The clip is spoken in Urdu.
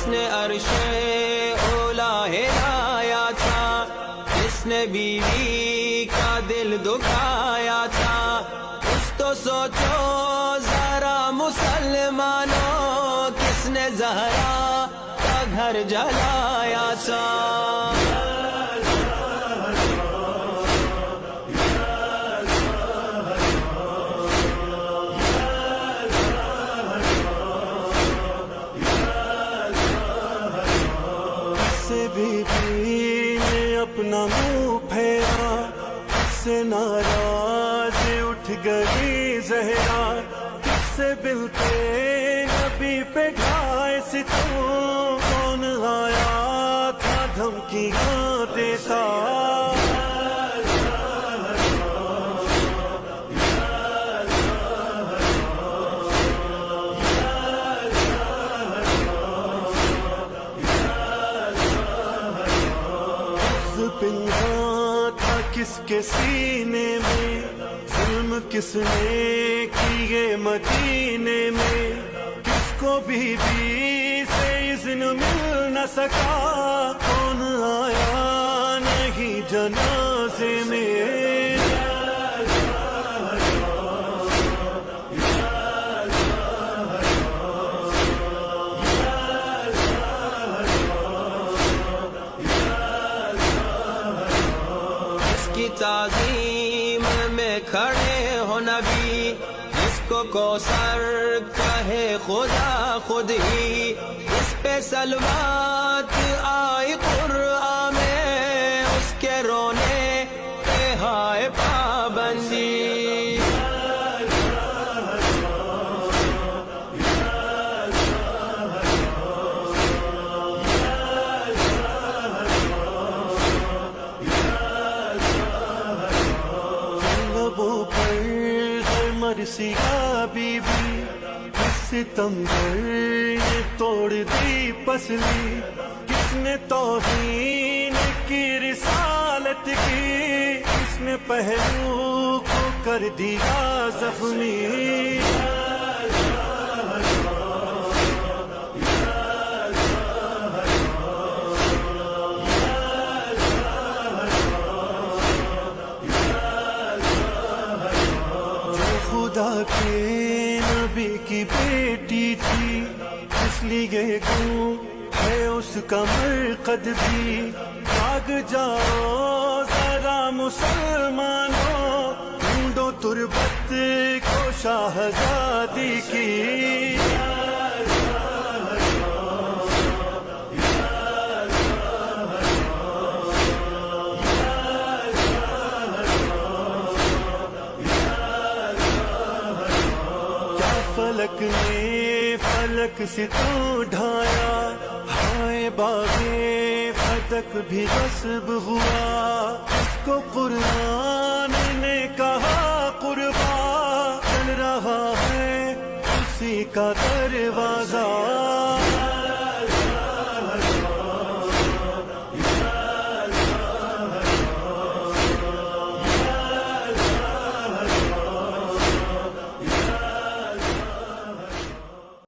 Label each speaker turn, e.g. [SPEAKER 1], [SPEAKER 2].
[SPEAKER 1] نے عرش اولا ہلایا تھا، جس نے بیوی کا دل دکھایا تھا، کچھ تو سوچو ذرا مسلمانوں، کس نے زہرا کا گھر جلایا تھا۔
[SPEAKER 2] بی بی نے اپنا منہ پھیرا، کس سے ناراض اٹھ گئی زہرا، کس سے بلتے نبی پہ ڈھائے ستم، کون آیا تھا دھمکیاں دیتا۔ پنہاں تھا کس کے سینے میں، ظلم کس نے کیے مدینے میں، کس کو بی بی سے اذن مل نہ سکا، کون آیا نہیں جنازے میں۔
[SPEAKER 1] کی تعظیم میں کھڑے ہو نبی، جس کو کوثر کہے خدا خود ہی، اس پہ صلوات آئی قرآن میں، اس کے رونے پہ ہائے پابندی۔
[SPEAKER 2] مرثیہ بی بی کس ستمگر نے توڑ دی پسلی، کس نے توہین کی رسالت کی، کس نے پہلو کو کر دیا زخمی۔ خدا کے نبی کی بیٹی تھی، اس لیے گوں ہے اس کا مرقد بھی، جاگ جاؤ ذرا مسلمانوں، ڈھونڈو تربت کو شاہزادی کی۔ فلک نے فلک سے تو ڈھایا، ہائے باغے فتق بھی غصب ہوا، اس کو قرآن نے کہا قربا، چل رہا ہے اسی کا دروازہ۔